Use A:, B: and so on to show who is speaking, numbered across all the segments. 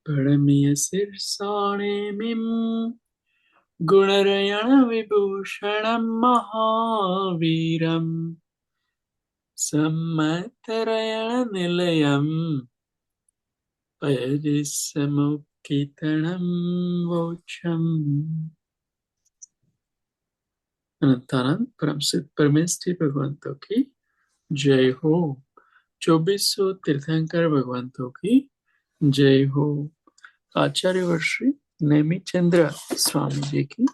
A: प्रणम्य शीर्षाणिमिं गुणरयण विभूषणं महावीरं सम्मतरयण निलयं परिसमुत्थितं वोचम्। अनंतानंद परम सिद्ध परमेष्ठी भगवंतों की जय हो। 2400 तीर्थंकर भगवंतों की जय हो। आचार्य वर्षी नेमी चंद्र स्वामी जी की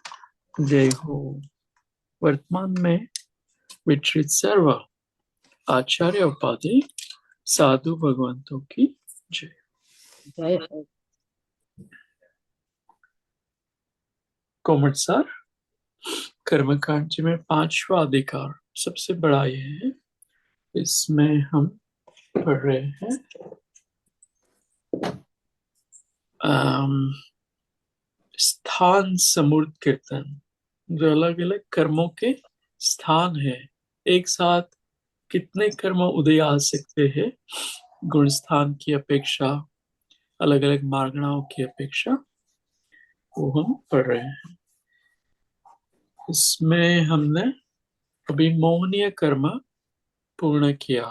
A: जय हो। वर्तमान में विचरित सर्व आचार्य उपाधि साधु भगवंतों की जय।
B: जय हो।
A: कोमटसार कर्मकांड जी में 5वां अधिकार सबसे बड़ा ये है। इसमें हम पढ़ रहे हैं स्थान समूर्त कीर्तन, जो अलग अलग कर्मों के स्थान है। एक साथ कितने कर्म उदय आ सकते हैं गुण स्थान की अपेक्षा, अलग अलग मार्गणाओं की अपेक्षा, वो हम पढ़ रहे हैं। इसमें हमने अभी मोहनीय कर्म पूर्ण किया।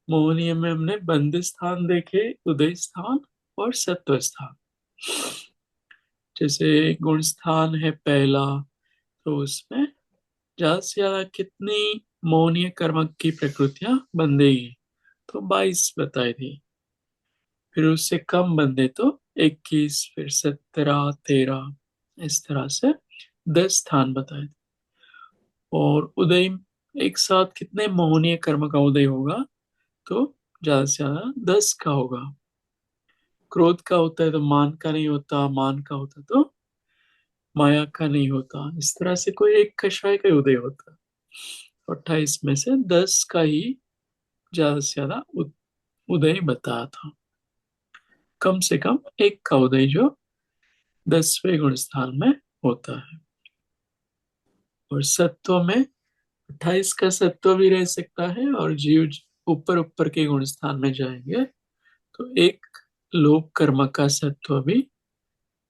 A: मोहनीय में हमने बंद स्थान देखे, उदय स्थान और सत्व स्थान। जैसे गुण स्थान है पहला, तो उसमें ज्यादा से ज्यादा कितनी मोहनीय कर्म की प्रकृतियां बंधेगी, तो 22 बताई थी। फिर उससे कम बंधे तो 21, फिर 17, 13, इस तरह से 10 स्थान बताए थे। और उदय एक साथ कितने मोहनीय कर्म का उदय होगा, तो ज्यादा से ज्यादा 10 का होगा। क्रोध का होता है तो मान का नहीं होता, मान का होता तो माया का नहीं होता। इस तरह से कोई एक कषाय का उदय होता है। 28 में से 10 का ही ज्यादा से ज्यादा उदय बताया था। कम से कम एक का उदय जो 10वें गुण स्थान में होता है। और सत्व में 28 का सत्व भी रह सकता है, और जीव ऊपर ऊपर के गुण स्थान में जाएंगे तो एक लोक कर्म का सत्व भी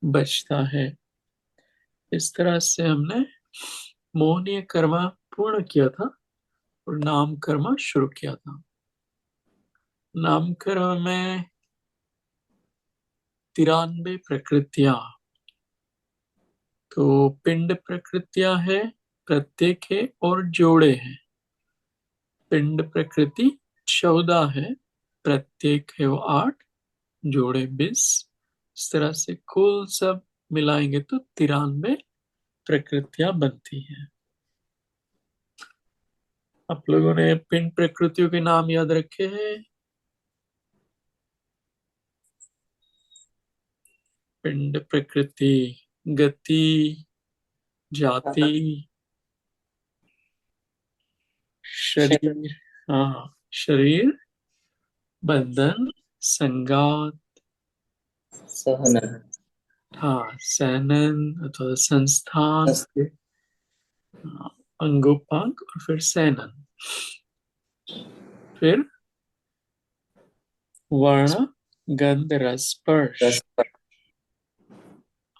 A: बचता है। इस तरह से हमने मोहनीय कर्म पूर्ण किया था और नाम कर्म शुरू किया था। नाम कर्म में 93 प्रकृतियां, तो पिंड प्रकृतियां है, प्रत्येक है और जोड़े हैं। पिंड प्रकृति 14 है, प्रत्येक है वो 8, जोड़े 20। इस तरह से कुल सब मिलाएंगे तो 93 प्रकृतियां बनती हैं। आप लोगों ने पिंड प्रकृतियों के नाम याद रखे हैं? पिंड प्रकृति: गति, जाति, शरीर, हाँ शरीर, बंधन, संगात,
B: सहना,
A: हाँ सहनन अथवा संस्थान, हाँ, अंगोपांग और फिर सैनन। फिर वर्ण, गंध, रस, स्पर्श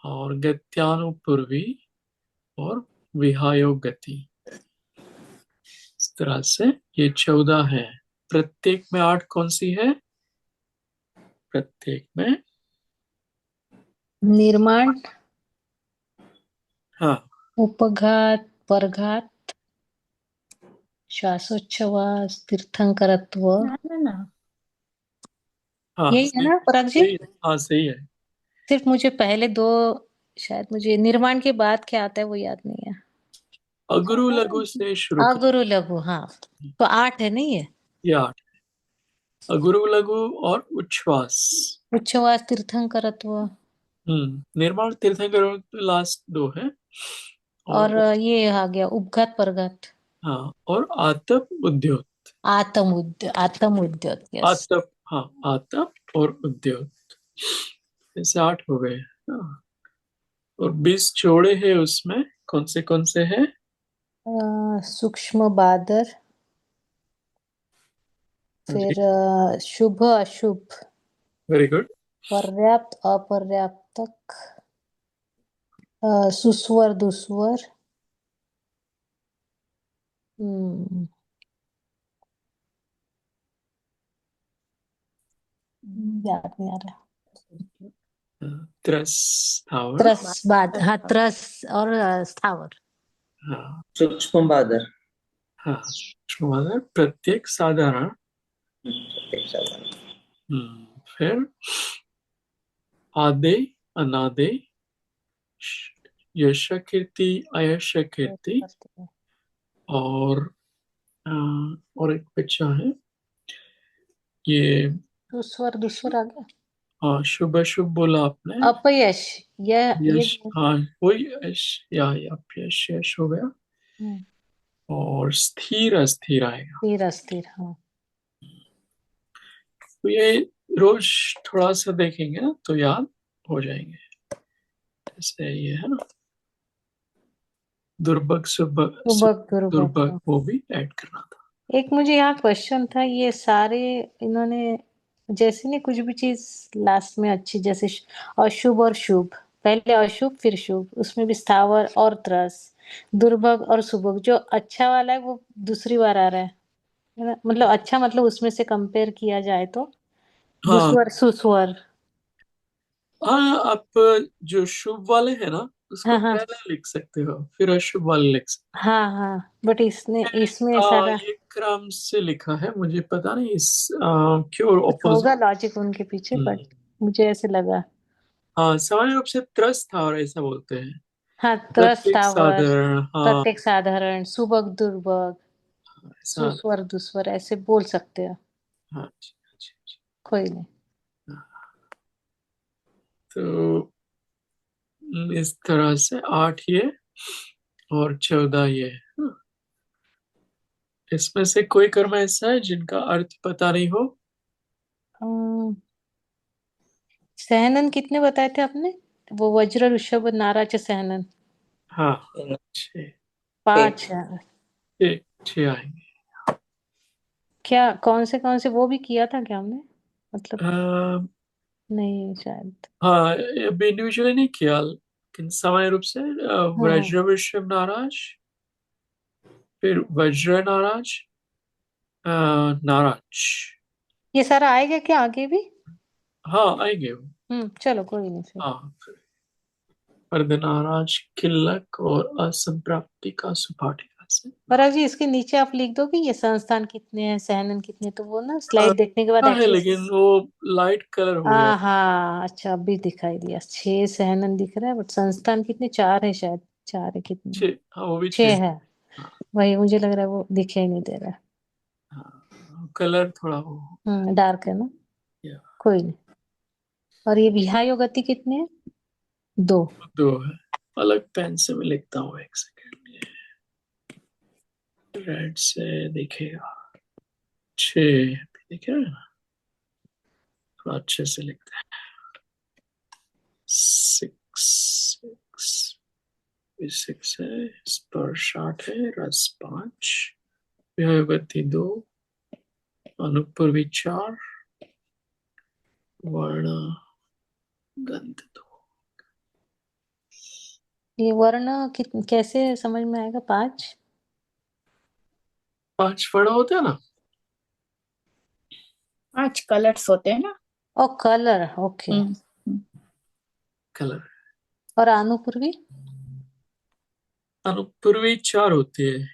A: और गत्यानुपूर्वी और विहायोग गति। इस तरह से ये 14 है। प्रत्येक में 8 कौन सी है? प्रत्येक में
C: निर्माण,
A: हाँ
C: उपघात, परघात, श्वासोच्छवास, तीर्थंकरत्व,
B: ना
A: हाँ
C: यही है ना पराग जी?
A: सही है, हाँ सही है।
C: सिर्फ मुझे पहले दो, शायद मुझे निर्माण के बाद क्या आता है वो याद नहीं है।
A: अगुरु लघु से शुरू कर।
C: अगुरु लघु, हाँ तो 8 है नहीं है?
A: ये 8 अगुरु लघु और उच्छ्वास।
C: उच्छवास, तीर्थंकरत्व
A: निर्माण तीर्थंकर लास्ट 2 है।
C: और
A: और
C: ये आ गया उपघात परघात,
A: हाँ, और आतप उद्योत।
C: आत्म उद्योत, यस।
A: आतप, हाँ आतप और उद्योत, ऐसे 8 हो गए। हाँ, और 20 जोड़े हैं उसमें, कौन से हैं?
C: सूक्ष्म बादर,
A: जी,
C: फिर शुभ अशुभ,
A: वेरी गुड।
C: पर्याप्त, अपर्याप्तक, सुस्वर, दुस्वर। याद नहीं आ रहा।
A: त्रस स्थावर।
C: त्रस, बाद, हाँ, त्रस और स्थावर।
A: हाँ
B: सूक्ष्म बादर।
A: हाँ, मतलब प्रत्येक साधारण।
B: प्रत्येक साधारण।
A: फिर आदे, अनादे, यश कीर्ति, अयश कीर्ति, और और एक बच्चा है ये।
C: सुस्वर, दुस्वर आ गया।
A: हाँ, शुभ शुभ बोला आपने।
C: अपयश, ये
A: यश, हाँ वही यश, या यश, यश हो गया। और स्थिर अस्थिर आएगा।
C: स्थिर, अस्थिर, हाँ।
A: तो ये रोज थोड़ा सा देखेंगे ना तो याद हो जाएंगे। जैसे ये है ना, दुर्भग, सुभग,
C: दुर्भग, दुर्भग,
A: दुर्भग,
C: हाँ।
A: वो भी ऐड करना था।
C: एक मुझे यहाँ क्वेश्चन था, ये सारे इन्होंने जैसे नहीं, कुछ भी चीज लास्ट में अच्छी, जैसे अशुभ और शुभ, पहले अशुभ फिर शुभ, उसमें भी स्थावर और त्रस, दुर्भग और सुभग। जो अच्छा वाला है वो दूसरी बार आ रहा है ना? मतलब अच्छा, मतलब उसमें से कंपेयर किया जाए तो
A: हाँ
C: दुस्वर, सुस्वर।
A: हाँ, आप जो शुभ वाले हैं ना उसको
C: हाँ हाँ
A: पहले लिख सकते हो, फिर अशुभ वाले लिख सकते
C: हाँ हाँ, बट इसने इसमें
A: हो।
C: सारा
A: ये क्रम से लिखा है, मुझे पता नहीं क्यों
C: कुछ होगा
A: ऑपोजिट।
C: लॉजिक उनके पीछे, बट मुझे ऐसे लगा।
A: हाँ, सामान्य रूप से त्रस्त था और ऐसा बोलते हैं।
C: हाँ, त्रस,
A: प्रत्येक
C: स्थावर,
A: साधारण, हाँ
C: प्रत्येक साधारण, सुभग, दुर्भग,
A: ऐसा।
C: सुस्वर, दुस्वर, ऐसे बोल सकते हो।
A: हाँ जी, हाँ जी, हाँ जी।
C: कोई नहीं।
A: तो इस तरह से 8 ये और 14 ये। हाँ, इसमें से कोई कर्म ऐसा है जिनका अर्थ पता नहीं हो?
C: अम्म, सहनन कितने बताए थे आपने? वो वज्र, ऋषभ, नाराज, सहनन।
A: हाँ,
B: इन
A: 6।
C: 5 है।
A: 6 आएंगे।
C: क्या कौन से वो भी किया था क्या हमने? मतलब नहीं शायद।
A: हाँ, अभी इंडिविजुअली नहीं किया, लेकिन सामान्य रूप से
C: हम्म।
A: वज्र, वृषभ, नाराज, फिर वज्र, नाराज, नाराज।
C: ये सारा आएगा क्या आगे भी?
A: हाँ आएंगे वो।
C: चलो कोई नहीं फिर।
A: हाँ, अर्धनाराज, किल्लक और असंप्राप्ति का सुपाठिका से।
C: पराग जी, इसके नीचे आप लिख दो कि ये संस्थान कितने हैं, सहनन कितने, तो वो ना स्लाइड देखने के बाद
A: है
C: एटलीस्ट।
A: लेकिन वो लाइट कलर हो गया।
C: हाँ अच्छा, अभी दिखाई दिया, 6 सहनन दिख रहा है, बट संस्थान कितने, 4 है शायद, 4 है कितने,
A: 6, हाँ वो भी 6।
C: 6 है।
A: हाँ
C: वही मुझे लग रहा है वो दिखाई नहीं दे रहा
A: हाँ, कलर थोड़ा वो।
C: है। डार्क है ना?
A: या
C: कोई नहीं। और ये विहायो गति कितने हैं? 2।
A: 2 है। अलग पेन से मैं लिखता हूँ, एक सेकेंड। रेड से दिखेगा। 6 दिख रहा है ना, थोड़ा अच्छे से लिखते हैं। 6, 6 है, स्पर्श 8 है, रस 5, विहंगति 2, अनुपूर्वी 4, वर्ण गंध 2।
C: ये वर्ण कैसे समझ में आएगा? 5?
A: 5 वर्ण होते हैं ना।
D: 5 कलर्स होते हैं ना।
C: ओ कलर, ओके।
D: हम्म।
A: कलर।
C: और अनुपूर्वी?
A: अनुपूर्वी 4 होती है।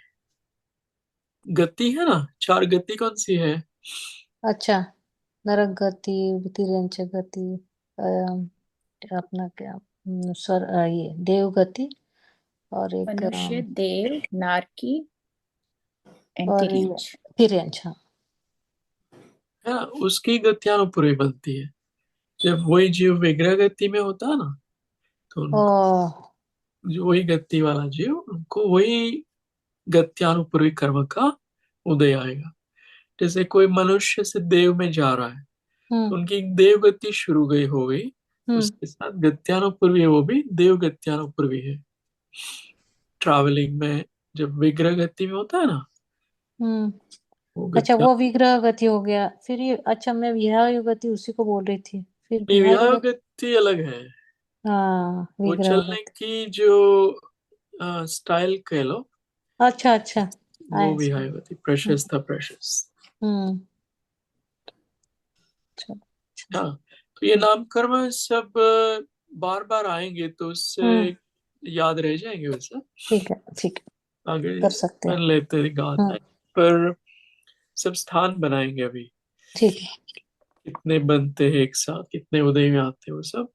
A: गति है ना, 4 गति कौन सी है?
C: अच्छा, नरक गति, तिर्यंच गति, अम, अपना क्या, ये देव गति, और एक
D: मनुष्य, देव, नारकी एंड
C: और ये
D: तिर्यंच।
C: तिर्यंच, हाँ।
A: है ना, उसकी गति अनुपूर्वी बनती है। जब वही जीव विग्रह गति में होता है ना, तो
C: ओ,
A: उनको, जो वही गति वाला जीव, उनको वही गत्यानुपूर्वी कर्म का उदय आएगा। जैसे कोई मनुष्य से देव में जा रहा है, तो
C: हम्म
A: उनकी देव गति शुरू गई हो गई,
C: हम्म
A: उसके साथ गत्यानुपूर्वी है, वो भी देव गत्यानुपूर्वी है। ट्रैवलिंग में जब विग्रह गति में होता है ना,
C: हम्म।
A: वो
C: अच्छा,
A: गत्या।
C: वो विग्रह गति हो गया। फिर ये, अच्छा, मैं विहाय गति उसी को बोल रही थी। फिर
A: नहीं,
C: विहार गति।
A: विहंगति अलग है।
C: हाँ,
A: वो
C: विग्रह
A: चलने
C: गति।
A: की जो स्टाइल कह लो,
C: अच्छा अच्छा।
A: वो
C: आया समझ।
A: विहंगति। प्रेशियस था, प्रेशियस।
C: हम्म। चलो।
A: हाँ, तो ये
C: हम्म
A: नामकरण सब बार बार आएंगे तो उससे
C: हम्म,
A: याद रह जाएंगे वैसे।
C: ठीक है ठीक है,
A: आगे
C: कर सकते हैं।
A: पढ़ लेते हैं, गाता है।
C: हम्म,
A: पर सब स्थान बनाएंगे अभी,
C: ठीक है।
A: कितने बनते हैं एक साथ, कितने उदय में आते हैं, वो सब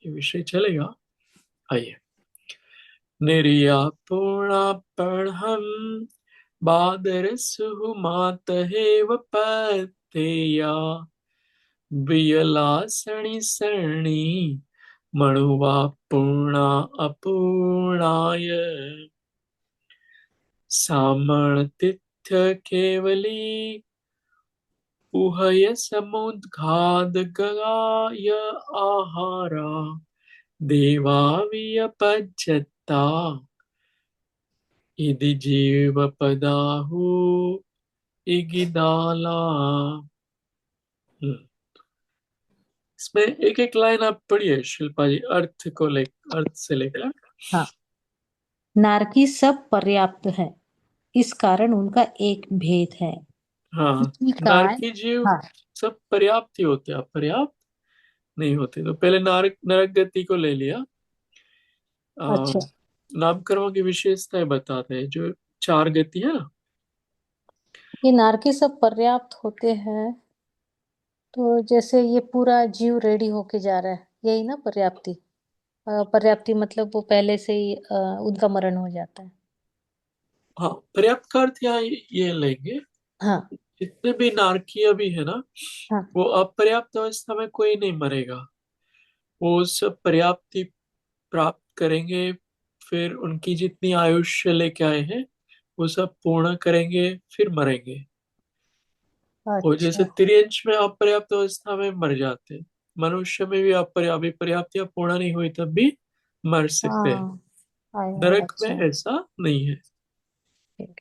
A: ये विषय चलेगा। आइए। निर्यापूर्णा पढ़म बादर सुहुमात हेव पतेया वियलासणि सरणी मणुवा पूर्णा अपूर्णाय सामर्तिथ्य केवली उभय समुद्घात गगाय आहारा देवा वियपज्जता इति जीवपदाहु इगिदाला। इसमें एक एक लाइन आप पढ़िए शिल्पा जी, अर्थ से लेकर।
C: हाँ, नारकी सब पर्याप्त है, इस कारण उनका एक भेद है।
A: हाँ,
C: पृथ्वी काय।
A: नारकी जीव
C: हाँ।
A: सब पर्याप्त ही होते हैं, अपर्याप्त नहीं होते। तो पहले नरक गति को ले लिया। आ,
C: अच्छा,
A: नामकरणों की विशेषताएं बताते हैं, जो चार गति है ना।
C: ये नारकी सब पर्याप्त होते हैं, तो जैसे ये पूरा जीव रेडी होके जा रहा है, यही ना पर्याप्ति। पर्याप्ति मतलब वो पहले से ही उनका मरण हो जाता है।
A: हाँ, पर्याप्त का अर्थ यहाँ ये लेंगे,
C: हाँ
A: जितने भी नारकीय भी है ना,
C: हाँ।
A: वो अपर्याप्त अवस्था में कोई नहीं मरेगा। वो सब पर्याप्ति प्राप्त करेंगे, फिर उनकी जितनी आयुष्य लेके आए हैं वो सब पूर्ण करेंगे, फिर मरेंगे। और जैसे
C: अच्छा।
A: तिर्यंच में अपर्याप्त अवस्था में मर जाते हैं, मनुष्य में भी पर्याप्त या पूर्ण नहीं हुई तब भी मर सकते हैं।
C: हाँ, आया
A: नरक में
C: अच्छा।
A: ऐसा नहीं है।
C: ठीक।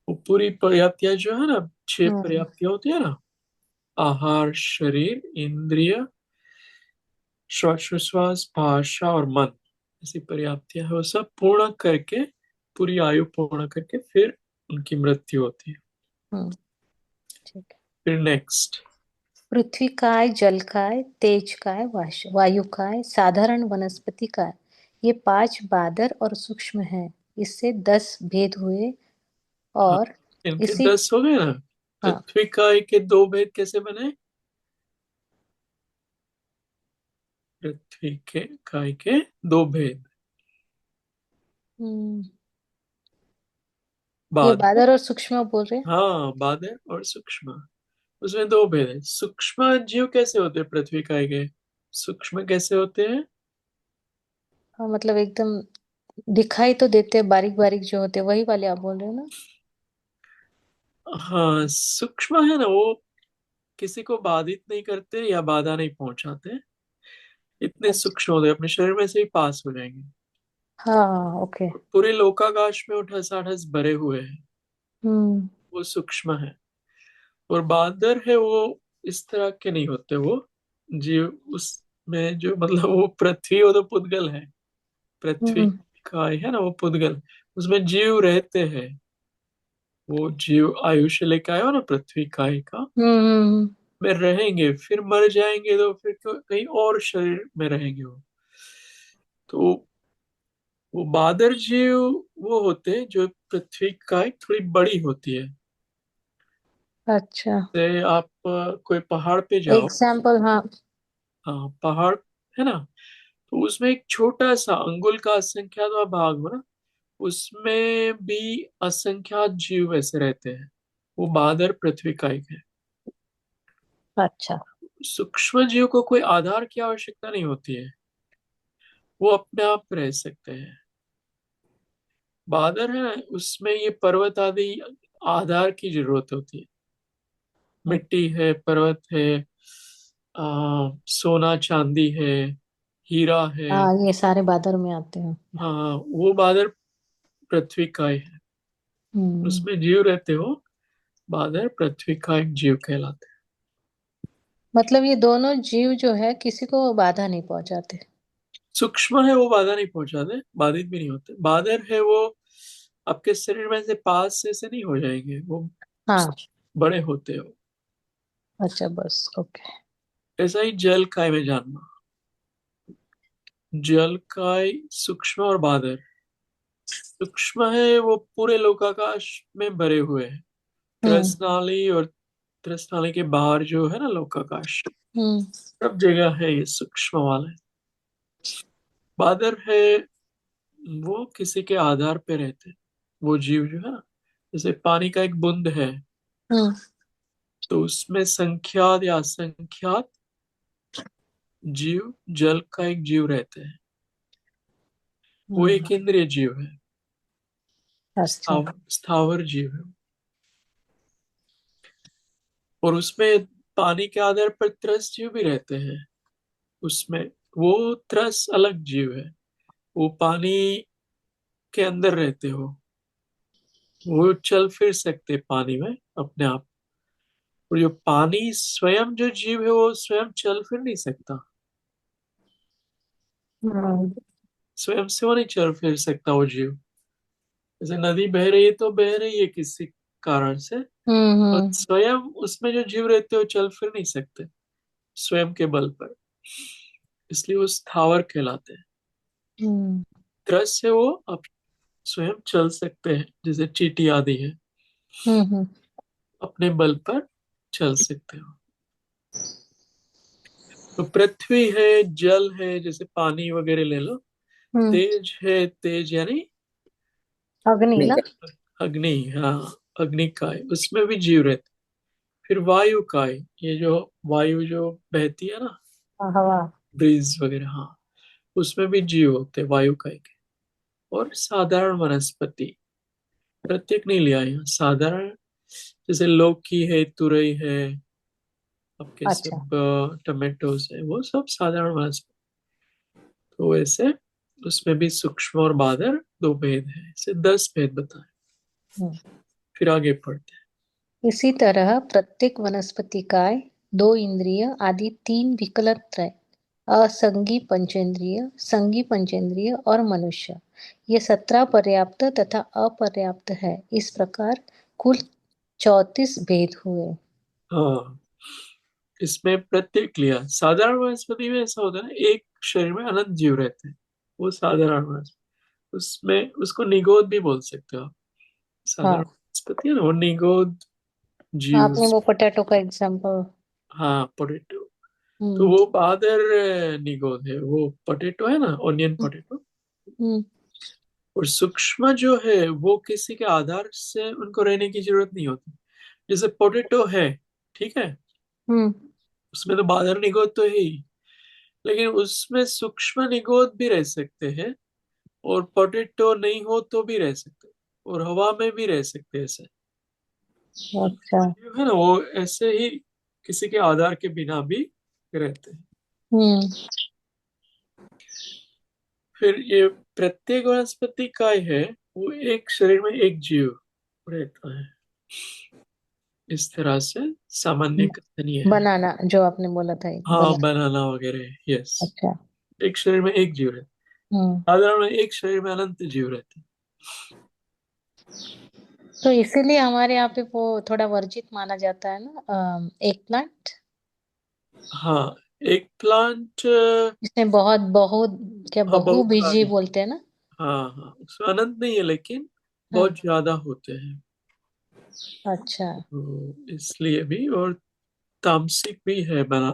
A: वो पूरी पर्याप्तियां जो है ना, छह
C: हम्म।
A: पर्याप्तियां होती है ना, आहार, शरीर, इंद्रिय, श्वासोच्छ्वास, भाषा और मन, ऐसी पर्याप्तियां है। वो सब पूर्ण करके, पूरी आयु पूर्ण करके फिर उनकी मृत्यु होती है।
C: हम्म, ठीक है।
A: फिर नेक्स्ट।
C: पृथ्वी काय, जल काय, तेज काय, वायु काय, साधारण वनस्पति काय, ये 5 बादर और सूक्ष्म है। इससे 10 भेद हुए।
A: हाँ,
C: और
A: इनके
C: इसी।
A: 10 हो गए ना।
C: हाँ।
A: पृथ्वी काय के दो भेद कैसे बने? पृथ्वी के काय के दो भेद,
C: हम्म, ये
A: बादल।
C: बादर और सूक्ष्म बोल रहे हैं।
A: हाँ, बादल और सूक्ष्म, उसमें दो भेद है। सूक्ष्म जीव कैसे होते हैं पृथ्वी काय के? सूक्ष्म कैसे होते हैं?
C: हाँ, मतलब एकदम दिखाई तो देते हैं, बारीक बारीक जो होते हैं, वही वाले आप बोल रहे हो ना।
A: हाँ, सूक्ष्म है ना, वो किसी को बाधित नहीं करते या बाधा नहीं पहुंचाते। इतने
C: अच्छा।
A: सूक्ष्म होते हैं, अपने शरीर में से ही पास हो जाएंगे।
C: हाँ, ओके।
A: पूरे लोकाकाश में उठस आठस भरे हुए हैं,
C: हम्म।
A: वो सूक्ष्म है। और बादर है वो इस तरह के नहीं होते। वो जीव उसमें जो मतलब वो पृथ्वी, वो तो पुद्गल है। पृथ्वी
C: हम्म
A: का है ना वो पुद्गल, उसमें जीव रहते हैं। वो जीव आयुष्य लेके आए हो ना पृथ्वी काय का,
C: हम्म।
A: में रहेंगे, फिर मर जाएंगे तो फिर कहीं और शरीर में रहेंगे वो। तो वो बादर जीव वो होते हैं जो पृथ्वी काय थोड़ी बड़ी होती है।
C: अच्छा।
A: जैसे आप कोई पहाड़ पे जाओ।
C: एग्जाम्पल, हाँ।
A: हाँ, पहाड़ है ना, तो उसमें एक छोटा सा अंगुल का असंख्यात भाग हो ना, उसमें भी असंख्यात जीव ऐसे रहते हैं। वो बादर पृथ्वी का एक है।
C: अच्छा।
A: सूक्ष्म जीव को कोई आधार की आवश्यकता नहीं होती है, वो अपने आप रह सकते हैं। बादर है ना, उसमें ये पर्वत आदि आधार की जरूरत होती है। मिट्टी है, पर्वत है, सोना चांदी है, हीरा है।
C: हाँ, ये सारे बादर में आते हैं।
A: हाँ, वो बादर पृथ्वी का ही है,
C: हम्म।
A: उसमें जीव रहते हो। बादर पृथ्वी का एक जीव कहलाते
C: मतलब ये दोनों जीव जो है किसी को बाधा नहीं पहुंचाते।
A: सूक्ष्म है वो बाधा नहीं पहुंचाते, बाधित भी नहीं होते। बादर है वो आपके शरीर में से पास से नहीं हो जाएंगे, वो
C: हाँ।
A: बड़े होते हो।
C: अच्छा, बस ओके।
A: ऐसा ही जल काय में जानना, जल काय सूक्ष्म और बादर। सूक्ष्म है वो पूरे लोकाकाश में भरे हुए हैं,
C: हम्म।
A: त्रसनाली और त्रसनाली के बाहर जो है ना लोकाकाश,
C: हम्म।
A: सब जगह है ये सूक्ष्म वाले। बादर है वो किसी के आधार पे रहते हैं। वो जीव जो है ना, जैसे पानी का एक बूंद है,
C: हम्म।
A: तो उसमें संख्यात या असंख्यात जीव, जल का एक जीव रहते हैं। वो एक
C: हम्म।
A: इंद्रिय जीव है,
C: अच्छा।
A: स्थावर जीव है। और उसमें पानी के आधार पर त्रस जीव भी रहते हैं उसमें। वो त्रस अलग जीव है, वो पानी के अंदर रहते हो, वो चल फिर सकते पानी में अपने आप। और जो पानी स्वयं जो जीव है वो स्वयं चल फिर नहीं सकता,
C: हम्म।
A: स्वयं से वो नहीं चल फिर सकता वो जीव। जैसे नदी बह रही है तो बह रही है किसी कारण से, और
C: हम्म।
A: स्वयं उसमें जो जीव रहते हो चल फिर नहीं सकते स्वयं के बल पर, इसलिए वो स्थावर कहलाते हैं।
C: हम्म।
A: त्रस से वो अब स्वयं चल सकते हैं, जैसे चींटी आदि है,
C: हम्म।
A: अपने बल पर चल सकते हो। तो पृथ्वी है, जल है, जैसे पानी वगैरह ले लो।
C: हम्म।
A: तेज है, तेज यानी
C: अग्नि
B: नहीं
C: ना।
B: कर।
A: अग्नि, हाँ, अग्नि का है, उसमें भी जीव रहते। फिर वायु का है, ये जो वायु जो बहती है ना,
C: हाँ, हवा।
A: ब्रीज वगैरह, हाँ, उसमें भी जीव होते हैं वायु का के। और साधारण वनस्पति, प्रत्येक नहीं लिया यहाँ, साधारण, जैसे लौकी है, तुरई है, आपके
C: अच्छा।
A: सब टमाटोस है, वो सब साधारण वनस्पति। तो वैसे उसमें भी सूक्ष्म और बादर दो भेद है, ऐसे 10 भेद बताए।
C: हम्म।
A: फिर आगे पढ़ते
C: इसी तरह प्रत्येक वनस्पतिकाय, दो इंद्रिय आदि तीन विकल्प त्रय, असंगी पंचेंद्रिय, संगी पंचेंद्रिय और मनुष्य, ये 17 पर्याप्त तथा अपर्याप्त है। इस प्रकार कुल 34 भेद हुए।
A: हैं। हाँ, इसमें प्रत्येक लिया। साधारण वनस्पति में ऐसा होता है ना, एक शरीर में अनंत जीव रहते हैं, वो साधारण वनस्पति। उसमें उसको निगोद भी बोल सकते हो आप। साधारण
C: हाँ,
A: वनस्पति है ना, वो निगोद जीव।
C: आपने वो पोटैटो का एग्जांपल।
A: हाँ, पोटैटो। तो
C: हम्म।
A: वो बादर निगोद है, वो पोटैटो है ना, ऑनियन पोटैटो।
C: हम्म।
A: और सूक्ष्म जो है वो किसी के आधार से उनको रहने की जरूरत नहीं होती। जैसे पोटैटो है, ठीक है,
C: हम्म।
A: उसमें तो बादर निगोद तो है ही, लेकिन उसमें सूक्ष्म निगोद भी रह सकते हैं, और पोटैटो नहीं हो तो भी रह सकते, और हवा में भी रह सकते हैं ऐसे।
C: अच्छा।
A: जो है ना वो ऐसे ही किसी के आधार के बिना भी रहते हैं।
C: हम्म।
A: फिर ये प्रत्येक वनस्पति काय है, वो एक शरीर में एक जीव रहता है, इस तरह से सामान्य कथन ये है।
C: बनाना जो आपने बोला था, एक
A: हाँ,
C: बना।
A: बनाना वगैरह, यस।
C: अच्छा।
A: एक शरीर में एक जीव रहता
C: हम्म।
A: है, साधारण में एक शरीर में अनंत जीव रहते हैं।
C: तो इसीलिए हमारे यहाँ पे वो थोड़ा वर्जित माना जाता है ना, एक प्लांट
A: हाँ, एक प्लांट,
C: इसमें बहुत बहुत क्या
A: हाँ,
C: बहु बीजी
A: बहुकार्य।
C: बोलते हैं ना।
A: हाँ हाँ, उसमें अनंत नहीं है, लेकिन
C: हाँ।
A: बहुत ज्यादा होते हैं,
C: अच्छा।
A: तो इसलिए भी। और तामसिक भी है बना,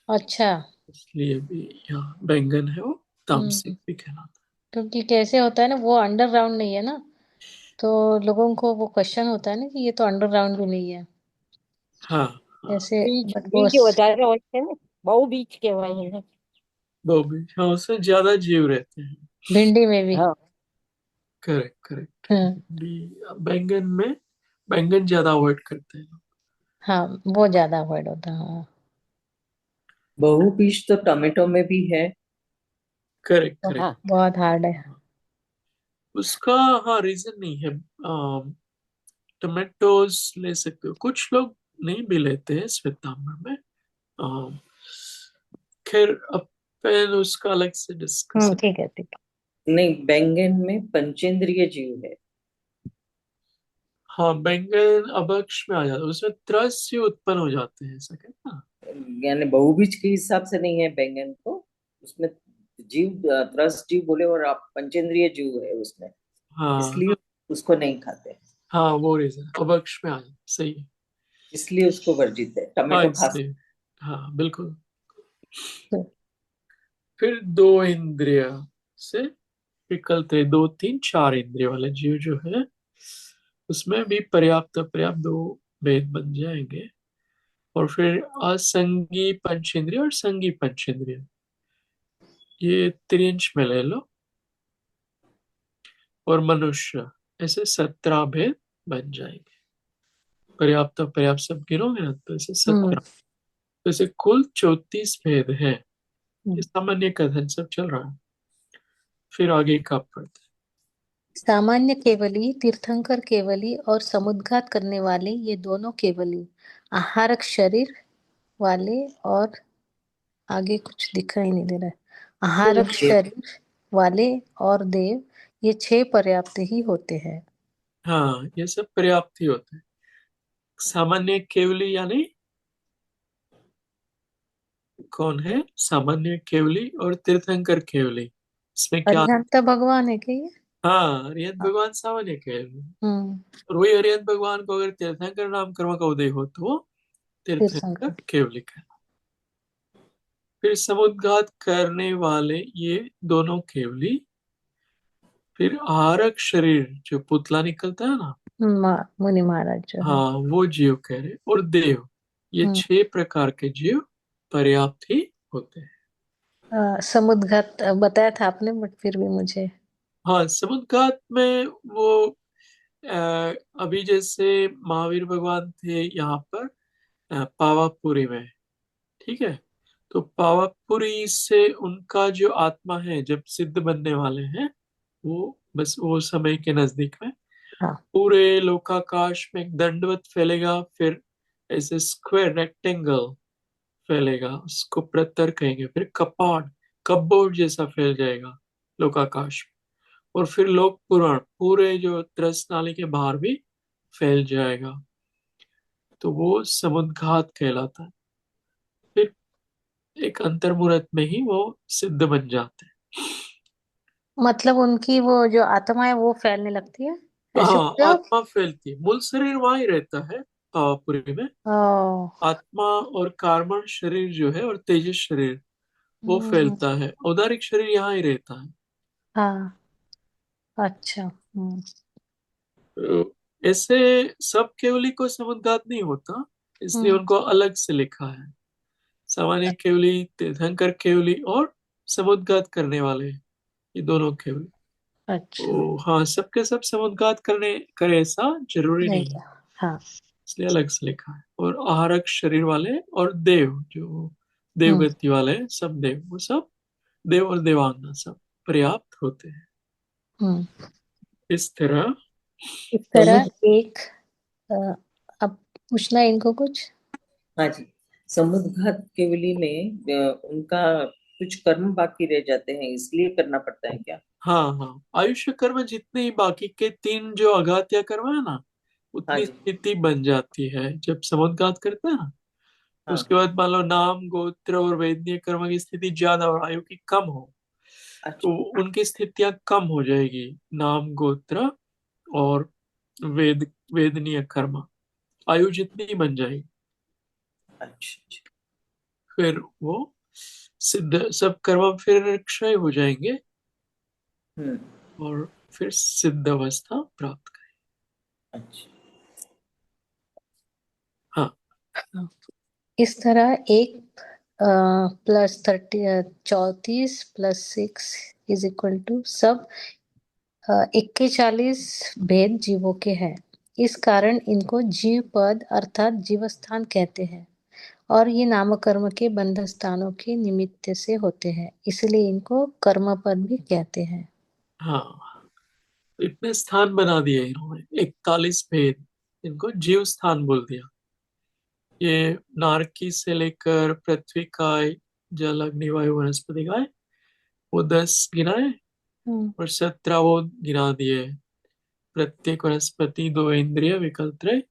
C: अच्छा।
A: इसलिए भी यहाँ बैंगन है वो तामसिक
C: हम्म।
A: भी कहलाता
C: क्योंकि कैसे होता है ना, वो अंडरग्राउंड नहीं है ना, तो लोगों को वो क्वेश्चन होता है ना कि ये तो अंडरग्राउंड भी नहीं है
A: है। हाँ हाँ,
C: ऐसे।
E: बीज
C: बट वो
E: बीज વધારે હોય છે ને બહુ બીજ કહેવાય એને.
A: वो भी, हाँ, उसमें ज्यादा जीव रहते हैं।
C: भिंडी में भी।
E: હા.
A: Correct correct.
C: हम्म।
A: भी बैंगन में, बैंगन ज्यादा अवॉइड करते हैं।
C: हाँ, वो ज्यादा अवॉइड होता है, हाँ।
B: बहुबीज तो टमेटो में भी है।
A: करेक्ट
E: હા.
A: करेक्ट।
C: बहुत हार्ड है।
A: उसका, हाँ, रीजन नहीं है। टमाटोज ले सकते हो, कुछ लोग नहीं भी लेते हैं श्वेतांबर में, हाँ, खैर अपन उसका अलग से डिस्कस।
C: ठीक है ठीक
B: नहीं, बैंगन में पंचेंद्रिय जीव है।
A: हाँ, बैंगन अपक्ष में आ जाता है, उसमें त्रस्य उत्पन्न हो जाते हैं, ऐसा कहना।
B: यानी बहुबीज के हिसाब से नहीं है बैंगन को, उसमें जीव त्रस्त जीव बोले, और आप पंचेंद्रिय जीव है उसमें,
A: हाँ
B: इसलिए उसको नहीं खाते,
A: हाँ, वो रीजन अपक्ष में आ जाता, सही है।
B: इसलिए उसको वर्जित है।
A: हाँ,
B: टमाटो खा
A: इसलिए हाँ बिल्कुल।
C: है।
A: फिर दो इंद्रिय से निकलते, दो तीन चार इंद्रिय वाले जीव जो है, उसमें भी पर्याप्त अपर्याप्त दो भेद बन जाएंगे। और फिर असंगी पंचेंद्रिय और संगी पंचेंद्रिय, ये त्रिंश में ले लो। और मनुष्य, ऐसे 17 भेद बन जाएंगे। पर्याप्त अपर्याप्त सब गिनोगे ना तो ऐसे
C: हम्म
A: 17, तो ऐसे कुल 34 भेद है। ये
C: हम्म।
A: सामान्य कथन सब चल रहा है। फिर आगे का पढ़ते
C: सामान्य केवली, तीर्थंकर केवली और समुद्घात करने वाले, ये दोनों केवली आहारक शरीर वाले, और आगे कुछ दिखाई नहीं दे रहा है, आहारक
B: देव।
C: शरीर वाले और देव, ये 6 पर्याप्त ही होते हैं।
A: हैं। हाँ, ये सब पर्याप्त ही होते हैं। सामान्य केवली यानी कौन है? सामान्य केवली और तीर्थंकर केवली, इसमें क्या?
C: अरिहंत भगवान है क्या ये?
A: हाँ, अरिहंत भगवान सामान्य केवली।
C: हम्म।
A: और वही अरिहंत भगवान को अगर तीर्थंकर नाम कर्म का उदय हो तो वो तीर्थंकर
C: तीर्थंकर।
A: केवली का। फिर समुद्घात करने वाले ये दोनों केवली। फिर आरक शरीर, जो पुतला निकलता है ना,
C: मुनि महाराज जो है।
A: हाँ वो जीव कह रहे। और देव, ये
C: हम्म।
A: 6 प्रकार के जीव पर्याप्त ही होते हैं।
C: समुद्घात बताया था आपने, बट फिर भी मुझे।
A: हाँ, समुद्घात में वो अभी जैसे महावीर भगवान थे यहाँ पर पावापुरी में, ठीक है। तो पावापुरी से उनका जो आत्मा है, जब सिद्ध बनने वाले हैं, वो बस वो समय के नजदीक में
C: हाँ।
A: पूरे लोकाकाश में एक दंडवत फैलेगा। फिर ऐसे स्क्वायर रेक्टेंगल फैलेगा, उसको प्रतर कहेंगे। फिर कपाट, कपबोर्ड जैसा फैल जाएगा लोकाकाश में। और फिर लोक पुराण पूरे जो त्रस्त नाली के बाहर भी फैल जाएगा। तो वो समुद्घात कहलाता है। फिर एक अंतर्मुहूर्त में ही वो सिद्ध बन जाते हैं।
C: मतलब उनकी वो जो आत्मा है वो फैलने लगती है, ऐसे
A: हाँ,
C: बोलते हो आप?
A: आत्मा फैलती है, मूल शरीर वहां ही रहता है पावापुरी में।
C: ओ।
A: आत्मा और कार्बन शरीर जो है और तेजस शरीर, वो
C: हम्म।
A: फैलता है। औदारिक शरीर यहाँ ही रहता है।
C: हाँ। अच्छा।
A: तो ऐसे सब केवली को समुद्घात नहीं होता, इसलिए
C: हम्म।
A: उनको अलग से लिखा है। सामान्य केवली, तीर्थंकर केवली और समुद्घात करने वाले, ये दोनों केवली।
C: अच्छा।
A: तो हाँ, सबके सब समुद्घात करने करे ऐसा जरूरी
C: नहीं
A: नहीं है,
C: क्या? हाँ।
A: इसलिए अलग से लिखा है। और आहारक शरीर वाले और देव, जो
C: हम्म
A: देवगति वाले हैं, सब देव, वो सब देव और देवांगना सब पर्याप्त होते हैं।
C: हम्म।
A: इस तरह
C: इस तरह
B: समुद्र।
C: एक अ, अब पूछना है इनको कुछ।
B: हाँ जी। समुद्घात केवली में उनका कुछ कर्म बाकी रह जाते हैं, इसलिए करना पड़ता है क्या?
A: हाँ हाँ, आयुष्य कर्म जितने ही बाकी के 3 जो अघात्य कर्म है ना,
B: हाँ
A: उतनी
B: जी।
A: स्थिति बन जाती है जब समुद्घात करते हैं ना। उसके
B: हाँ।
A: बाद मान लो नाम गोत्र और वेदनीय कर्म की स्थिति ज्यादा और आयु की कम हो, तो
B: अच्छा।
A: उनकी स्थितियां कम हो जाएगी। नाम गोत्र और वेदनीय कर्म, आयु जितनी बन जाएगी,
B: अच्छा अच्छा।
A: फिर वो सिद्ध सब कर्म फिर क्षय हो जाएंगे
B: हम्म।
A: और फिर सिद्ध अवस्था प्राप्त करें।
B: अच्छा।
A: हाँ
C: इस तरह एक plus 34 plus 6 is equal to सब 41 भेद जीवों के हैं। इस कारण इनको जीव पद अर्थात जीवस्थान कहते हैं, और ये नाम कर्म के बंध स्थानों के निमित्त से होते हैं, इसलिए इनको कर्म पद भी कहते हैं।
A: हाँ, तो इतने स्थान बना दिए इन्होंने, 41 भेद, इनको जीव स्थान बोल दिया। ये नारकी से लेकर पृथ्वी काय, जल अग्नि वायु वनस्पति काय, वो 10 गिनाए
C: हम्म,
A: और 17 वो गिना दिए। प्रत्येक वनस्पति, दो इंद्रिय, विकल्प त्रय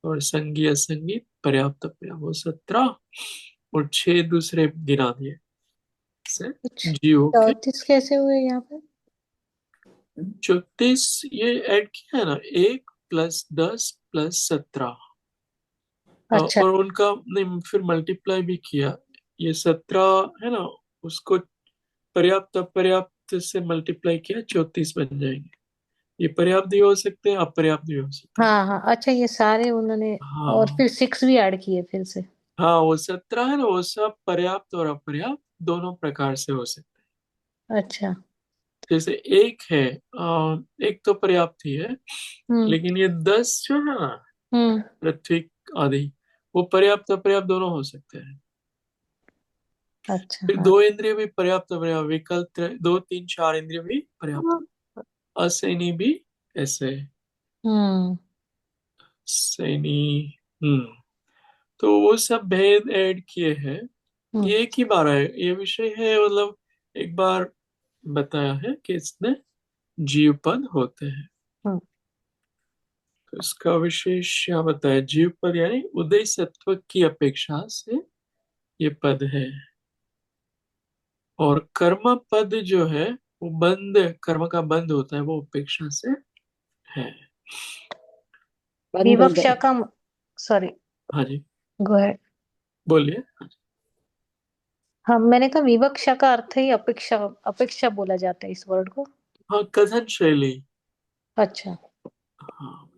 A: और संगी असंगी पर्याप्त अपर्याप्त, वो 17 और 6 दूसरे गिना दिए से
C: कुछ
A: जीवों के
C: 34 कैसे हुए यहाँ पे?
A: 34 ये ऐड किया है ना, 1 + 10 + 17
C: अच्छा।
A: और उनका नहीं फिर मल्टीप्लाई भी किया। ये 17 है ना, उसको पर्याप्त अपर्याप्त से मल्टीप्लाई किया, 34 बन जाएंगे। ये पर्याप्त भी हो सकते हैं, अपर्याप्त भी हो सकते हैं।
C: हाँ हाँ, अच्छा ये सारे उन्होंने, और
A: हाँ
C: फिर 6 भी ऐड किए फिर से।
A: हाँ, वो 17 है ना, वो सब पर्याप्त और अपर्याप्त दोनों प्रकार से हो सकते हैं।
C: अच्छा।
A: जैसे एक है, एक तो पर्याप्त ही है,
C: हम्म
A: लेकिन ये 10 जो है ना,
C: हम्म।
A: पृथ्वी आदि, वो पर्याप्त अपर्याप्त दोनों हो सकते हैं।
C: अच्छा
A: फिर
C: हाँ।
A: दो इंद्रिय भी पर्याप्त अपर्याप्त, विकल्प दो तीन चार इंद्रिय भी पर्याप्त, असैनी भी ऐसे
C: हम्म
A: सैनी। हम्म। तो वो सब भेद ऐड किए हैं।
C: हम्म
A: ये एक ही बार है, ये विषय है, मतलब एक बार बताया है कि इसमें जीव पद होते हैं।
C: हम्म।
A: तो इसका विशेष क्या बताया, जीव पद यानी उदय सत्व की अपेक्षा से ये पद है। और कर्म पद जो है, वो बंद, कर्म का बंद होता है, वो अपेक्षा से है।
B: बंद
C: विवक्षा का, सॉरी,
A: हाँ जी,
C: गो अहेड।
A: बोलिए।
C: हाँ, मैंने कहा विवक्षा का अर्थ ही अपेक्षा, अपेक्षा बोला जाता है इस वर्ड को।
A: हाँ, कथन शैली।
C: अच्छा।
A: हाँ,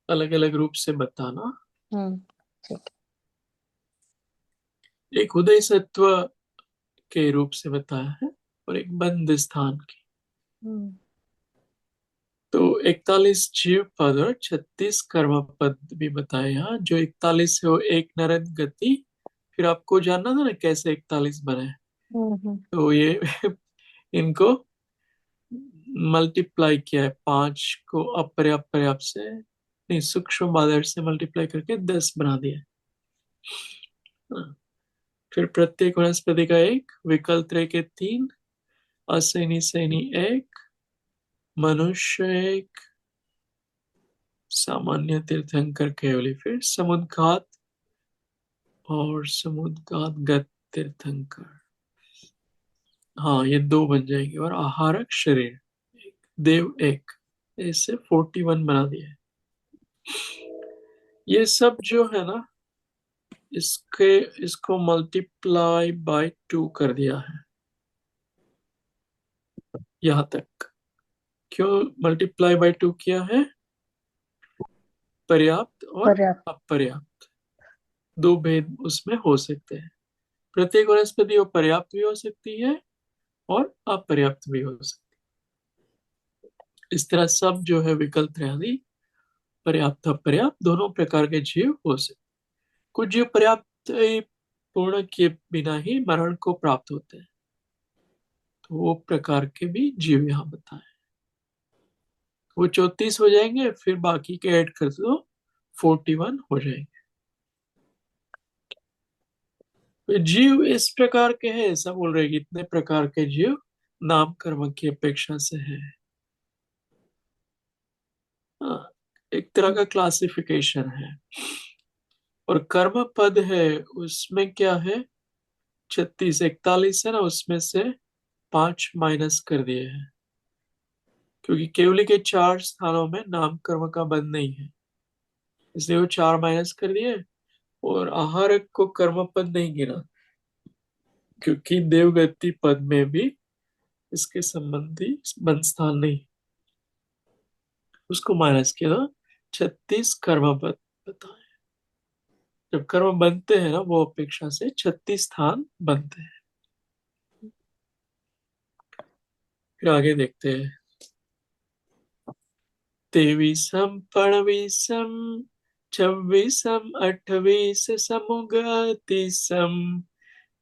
A: अलग अलग रूप से बताना।
C: हम्म, ठीक
A: एक उदय सत्व के रूप से बताया है और एक बंद स्थान की।
C: है।
A: तो 41 जीव पद और 36 कर्म पद भी बताए यहाँ। जो 41 है वो एक नरक गति, फिर आपको जानना था ना कैसे 41 बने,
C: हम्म।
A: तो ये इनको मल्टीप्लाई किया है, 5 को अपर्याप्त पर्याप्त से नहीं, सूक्ष्म बादल से मल्टीप्लाई करके 10 बना दिया। हाँ। फिर प्रत्येक वनस्पति का एक, विकल्प त्रय के 3, असैनी सैनी एक, मनुष्य एक, सामान्य तीर्थंकर केवली, फिर समुद्घात और समुद्घात गत तीर्थंकर। हाँ, ये 2 बन जाएंगे और आहारक शरीर एक, देव एक, इससे 41 बना दिया है। ये सब जो है ना, इसके इसको मल्टीप्लाई बाय 2 कर दिया है यहाँ तक। क्यों मल्टीप्लाई बाय 2 किया है? पर्याप्त और
C: पर्याप्त।
A: अपर्याप्त दो भेद उसमें हो सकते हैं। प्रत्येक वनस्पति वो पर्याप्त भी हो सकती है और अपर्याप्त भी हो सकती है। इस तरह सब जो है विकल्प आदि पर्याप्त अपर्याप्त दोनों प्रकार के जीव हो सकते। कुछ जीव पर्याप्त पूर्ण किए बिना ही मरण को प्राप्त होते हैं, तो वो प्रकार के भी जीव यहाँ बताए। वो 34 हो जाएंगे, फिर बाकी के ऐड कर दो, 41 हो जाएंगे। तो जीव इस प्रकार के हैं, ऐसा बोल रहे हैं कि इतने प्रकार के जीव नाम कर्म की अपेक्षा से है। हाँ, एक तरह का क्लासिफिकेशन है। और कर्म पद है, उसमें क्या है, 36 41 है ना, उसमें से 5 माइनस कर दिए हैं, क्योंकि केवली के 4 स्थानों में नाम कर्म का बंध नहीं है, इसलिए वो 4 माइनस कर दिए। और आहारक को कर्म पद नहीं गिना, क्योंकि देवगति पद में भी इसके संबंधी बंध स्थान नहीं, उसको माइनस किया। 36 कर्म पद बताए। जब कर्म बनते हैं ना, वो अपेक्षा से 36 स्थान बनते हैं। फिर आगे देखते हैं। 23 22 26 28 समुगतिस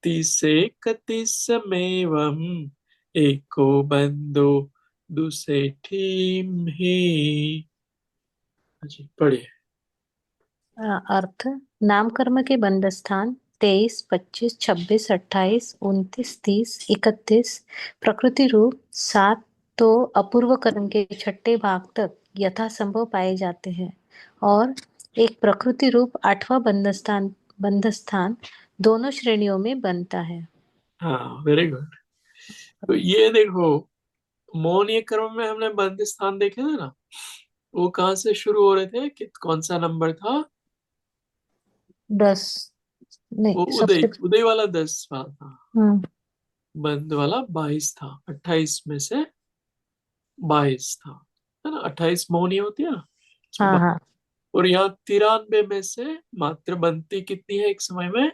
A: 30 31 एको बंदो दुसेठीम ही। जी पढ़िए।
C: अर्थ नाम कर्म के बंध स्थान 23, 25, 26, 28, 29, 30, 31 प्रकृति रूप 7 तो अपूर्व कर्म के छठे भाग तक यथासंभव पाए जाते हैं और एक प्रकृति रूप 8वां बंध स्थान दोनों श्रेणियों में बनता है।
A: हाँ वेरी गुड। तो ये देखो, मौन कर्म में हमने बंद स्थान देखे थे ना, वो कहाँ से शुरू हो रहे थे, कौन सा नंबर था?
C: 10 नहीं
A: वो उदय
C: सबसे
A: उदय वाला 10 वाला था,
C: हम्म
A: बंद वाला 22 था। 28 में से 22 था, है ना? 28 मौनी होती है ना,
C: हाँ
A: उसमें
C: हाँ
A: और यहाँ 93 में से मात्र बनती कितनी है एक समय में?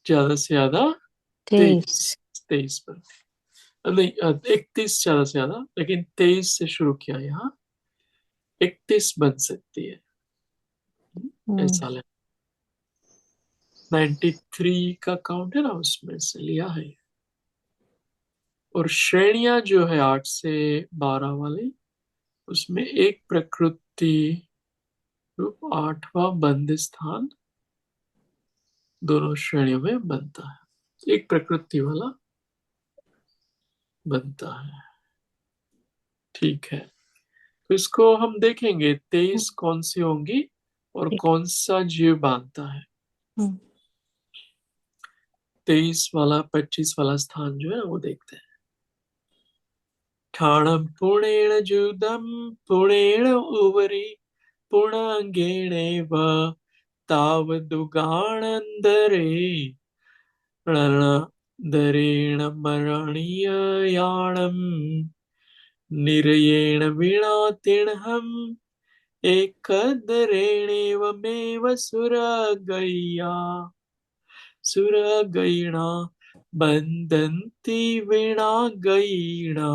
A: ज्यादा से ज्यादा 23।
C: 23
A: 23 बनती, नहीं 31 ज्यादा से ज्यादा, लेकिन 23 से शुरू किया, यहाँ 31 बन सकती है। ऐसा ले, 93 का काउंट है ना, उसमें से लिया है। और श्रेणियां जो है 8 से 12 वाली, उसमें एक प्रकृति रूप 8वां बंद स्थान दोनों श्रेणियों में बनता है, एक प्रकृति वाला बनता है। ठीक है, तो इसको हम देखेंगे 23 कौन सी होंगी और
C: ठीक
A: कौन सा जीव बांधता है।
C: हम्म
A: 23 वाला 25 वाला स्थान जो है वो देखते हैं। ठाणम पुणेन जुदम पुणेन उवरी पुणांगेणेव तावदुगाणन्दरे रणदरेण मरणीययाणम् निर्येण विनातिणहम् एकदरेणेवमेव सुरगैणा बन्धन्ति वीणागैणा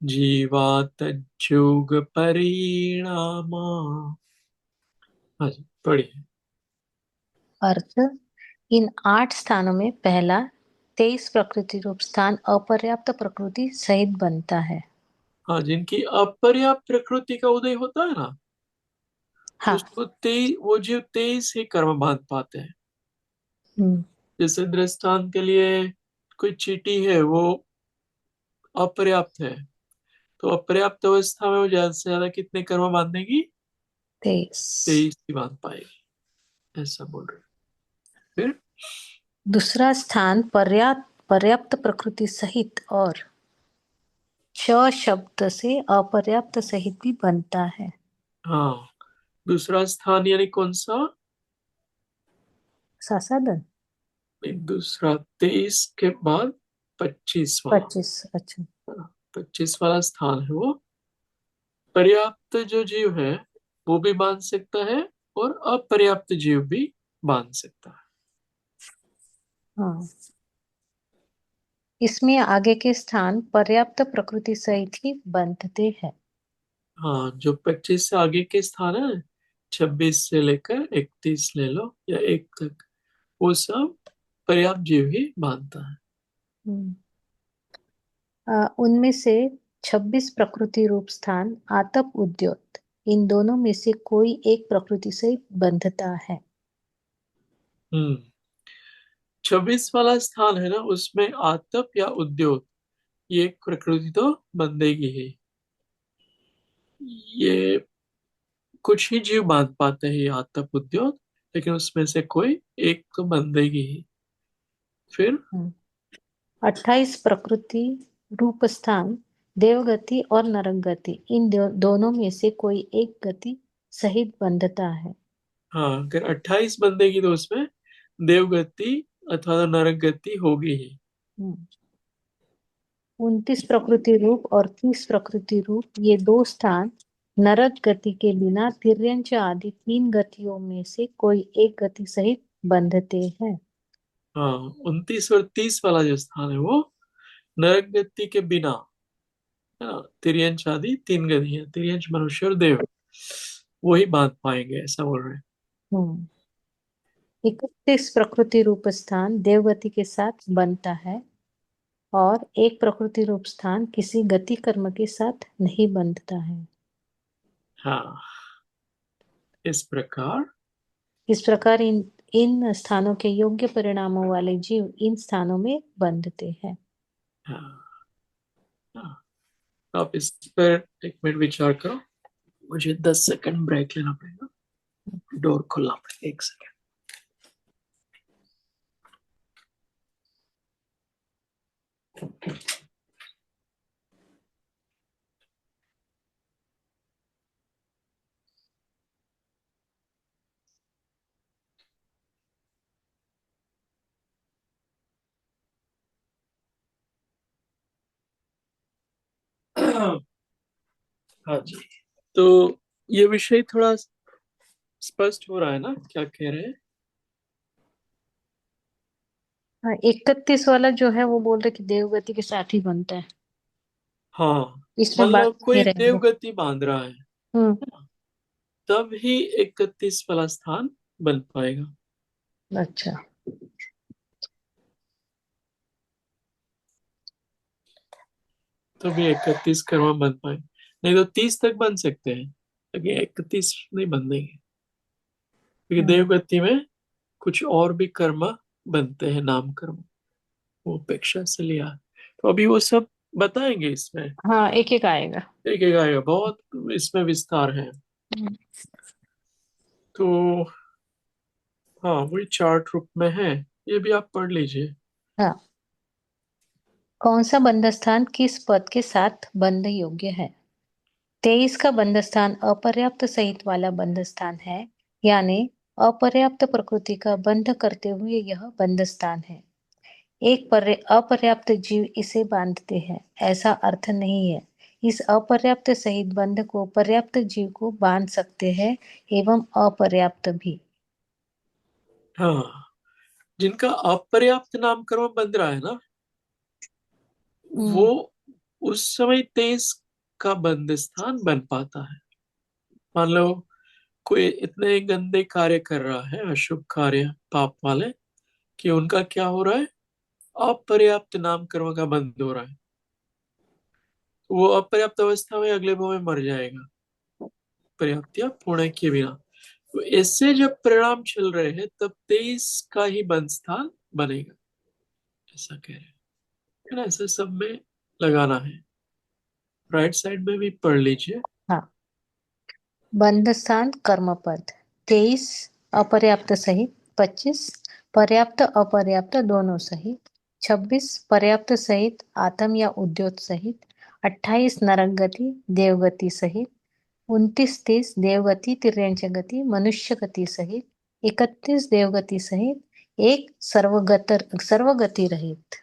A: जीवा तज्जोग परिणामा। हाँ जी पढ़िए।
C: अर्थ इन 8 स्थानों में पहला 23 प्रकृति रूप स्थान अपर्याप्त प्रकृति सहित बनता है।
A: हाँ, जिनकी अपर्याप्त प्रकृति का उदय होता है ना,
C: हाँ
A: उसको 23, वो जीव 23 ही कर्म बांध पाते हैं।
C: हम्म
A: जैसे दृष्टांत के लिए कोई चींटी है, वो अपर्याप्त है, तो अपर्याप्त अवस्था में वो ज्यादा से ज्यादा कितने कर्म बांधेगी?
C: 23।
A: 23 ही बांध पाएगी, ऐसा बोल रहे हैं। फिर
C: दूसरा स्थान पर्याप्त प्रकृति सहित और च शब्द से अपर्याप्त सहित भी बनता है।
A: हाँ, दूसरा स्थान यानी कौन सा?
C: सासादन
A: दूसरा 23 के बाद 25 वाला,
C: 25 अच्छा
A: 25 वाला स्थान है वो। पर्याप्त जो जीव है वो भी बांध सकता है और अपर्याप्त जीव भी बांध सकता है।
C: हाँ इसमें आगे के स्थान पर्याप्त प्रकृति सहित ही बनते हैं।
A: हाँ, जो 25 से आगे के स्थान है, 26 से लेकर 31 ले लो या 1 तक, वो सब पर्याप्त जीव ही बांधता है।
C: हम्म उनमें से 26 प्रकृति रूप स्थान आतप उद्योत इन दोनों में से कोई एक प्रकृति से बंधता है।
A: 26 वाला स्थान है ना, उसमें आतप या उद्योत, ये एक प्रकृति तो बंधेगी ही। ये कुछ ही जीव बांध पाते हैं ये आतप उद्योत, लेकिन उसमें से कोई एक तो बंधेगी ही। फिर
C: 28 प्रकृति रूप स्थान देवगति और नरक गति इन दोनों में से कोई एक गति सहित बंधता है।
A: हाँ, अगर 28 बंधेगी तो उसमें देवगति अथवा तो नरक गति होगी ही।
C: 29 प्रकृति रूप और 30 प्रकृति रूप ये दो स्थान नरक गति के बिना तिर्यंच आदि 3 गतियों में से कोई एक गति सहित बंधते हैं।
A: हाँ, 29 और 30 वाला जो स्थान है वो नरक गति के बिना, है ना? तिर्यंच आदि 3 गति है, तिर्यंच मनुष्य और देव, वही बांध पाएंगे, ऐसा बोल रहे हैं।
C: 31 प्रकृति रूप स्थान देवगति के साथ बनता है और एक प्रकृति रूप स्थान किसी गति कर्म के साथ नहीं बंधता है।
A: हाँ, इस प्रकार।
C: इस प्रकार इन इन स्थानों के योग्य परिणामों वाले जीव इन स्थानों में बंधते हैं।
A: हाँ, हाँ। तो आप इस पर 1 मिनट विचार करो। मुझे 10 सेकंड ब्रेक लेना पड़ेगा। डोर खोलना पड़ेगा, 1 सेकंड। हाँ जी। तो ये विषय थोड़ा स्पष्ट हो रहा है ना, क्या कह रहे हैं?
C: हाँ, 31 वाला जो है वो बोल रहे कि देवगति के साथ ही बनता है।
A: हाँ,
C: इसमें
A: मान लो
C: बाकी नहीं
A: कोई
C: रहेंगे।
A: देवगति बांध रहा है,
C: हम्म।
A: तब ही 31 वाला स्थान बन पाएगा।
C: अच्छा।
A: तभी 31 कर्म बन पाए, नहीं तो 30 तक बन सकते हैं, लेकिन 31 नहीं बन देंगे, क्योंकि
C: हम्म।
A: देवगति में कुछ और भी कर्म बनते हैं, नाम कर्म, वो अपेक्षा से लिया। तो अभी वो सब बताएंगे इसमें,
C: हाँ, एक एक आएगा।
A: एक एक आएगा, बहुत इसमें विस्तार है।
C: हम्म।
A: तो हाँ, वही चार्ट रूप में है, ये भी आप पढ़ लीजिए।
C: हाँ। कौन सा बंध स्थान किस पद के साथ बंध योग्य है? 23 का बंध स्थान अपर्याप्त सहित वाला बंध स्थान है, यानी अपर्याप्त प्रकृति का बंध करते हुए यह बंध स्थान है। एक अपर्याप्त जीव इसे बांधते हैं, ऐसा अर्थ नहीं है। इस अपर्याप्त सहित बंध को पर्याप्त जीव को बांध सकते हैं एवं अपर्याप्त भी।
A: हाँ, जिनका अपर्याप्त नामकरण बन रहा है ना, वो
C: हम्म।
A: उस समय 23 का बंद स्थान बन पाता है। मान लो कोई इतने गंदे कार्य कर रहा है, अशुभ कार्य, पाप वाले, कि उनका क्या हो रहा है, अपर्याप्त नाम कर्म का बंद हो रहा है, तो वो अपर्याप्त अवस्था में अगले भाव में मर जाएगा, पर्याप्त या पुण्य के बिना। तो ऐसे जब परिणाम चल रहे हैं, तब 23 का ही बंद स्थान बनेगा, ऐसा कह रहे हैं, है ना? ऐसे सब में लगाना है। राइट साइड में भी पढ़ लीजिए।
C: हाँ। बंध स्थान कर्म पद 23 अपर्याप्त सहित, 25 पर्याप्त अपर्याप्त दोनों सहित, 26 पर्याप्त सहित आत्म या उद्योत सहित, 28 नरक गति देवगति सहित, 29-30 देवगति तिर्यंच गति मनुष्य गति सहित, 31 देवगति सहित, एक सर्वगति रहित।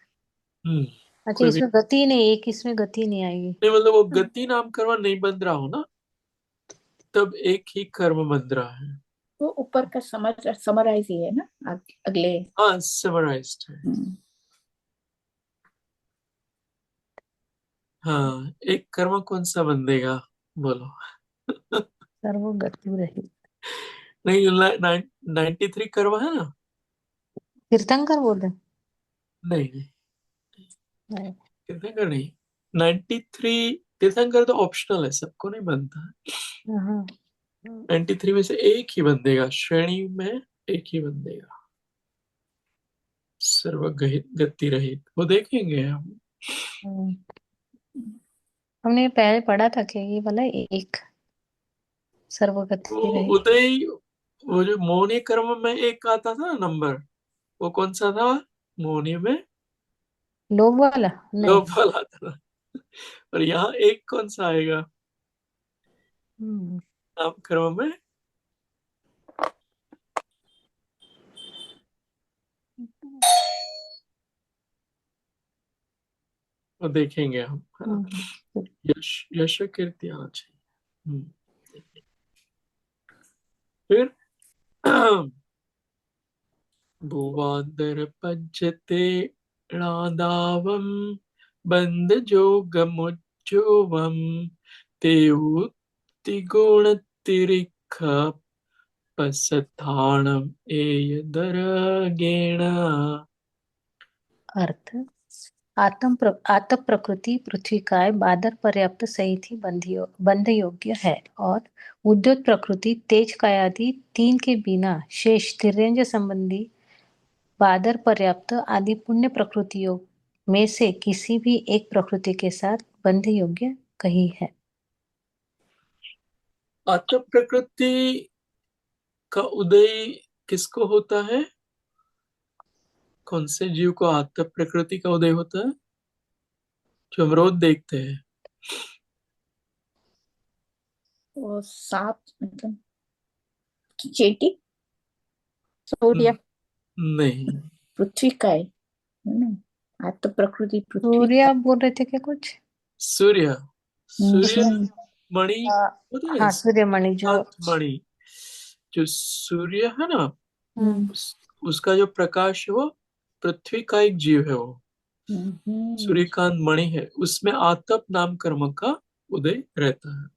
A: हम्म।
C: अच्छा,
A: कोई भी
C: इसमें गति नहीं, एक इसमें गति नहीं आएगी।
A: नहीं, मतलब वो गति नाम कर्म नहीं बन रहा हो ना, तब एक ही कर्म बन रहा है।
D: वो ऊपर का समराइज ही है ना, अगले।
A: हाँ, समराइज्ड है।
D: हम्म।
A: हाँ, एक कर्म कौन सा बन देगा, बोलो?
C: सर्वगति रहित।
A: नहीं, 93 कर्म है ना?
C: तीर्थंकर बोल रहे
A: नहीं,
C: हैं?
A: तीर्थंकर नहीं। 93 तीर्थंकर तो ऑप्शनल है, सबको नहीं बनता है।
C: हाँ।
A: 93 में से एक ही बंदेगा, श्रेणी में एक ही बंदेगा, सर्वगति गति रहित, वो देखेंगे हम।
C: हम्म। हमने पहले पढ़ा था कि ये वाला एक
A: वो
C: सर्वगति रहित।
A: उदय, वो जो मौनी कर्म में एक आता था ना नंबर, वो कौन सा था? मौनी में
C: लोभ वाला नहीं।
A: लोभ वाला आता था। और यहाँ एक कौन सा आएगा
C: हम्म।
A: नाम कर्म में? वो देखेंगे हम, है ना?
C: हम्म।
A: यश यश कीर्ति आना चाहिए। फिर भुवांतर पज्यते णादावम बंद जोगमुज्जोवम तेउति तिरिख पसथाणम एय दरगेण।
C: अर्थ आतप प्रकृति पृथ्वी काय बादर पर्याप्त सहित ही बंध योग्य है और उद्योत प्रकृति तेज कायादि तीन के बिना शेष तिर्यंज संबंधी बादर पर्याप्त आदि पुण्य प्रकृतियों में से किसी भी एक प्रकृति के साथ बंध योग्य कही है।
A: आत्म प्रकृति का उदय किसको होता है? कौन से जीव को आत्म प्रकृति का उदय होता है जो हम रोज देखते हैं?
D: वो सांप मतलब चींटी, सूर्य,
A: नहीं।
D: पृथ्वी का है ना? आज तो प्रकृति पृथ्वी
C: सूर्य
D: का।
C: आप बोल रहे थे क्या कुछ?
A: सूर्य, सूर्य
D: हम्म,
A: मणि
C: आ,
A: होता है,
C: हाँ सूर्यमणि जो
A: सूर्यकांत मणि। जो सूर्य है ना,
D: हम्म,
A: उसका जो प्रकाश है वो पृथ्वी का एक जीव है, वो
D: हम्म।
A: सूर्यकांत मणि है, उसमें आतप नाम कर्म का उदय रहता है।
C: वो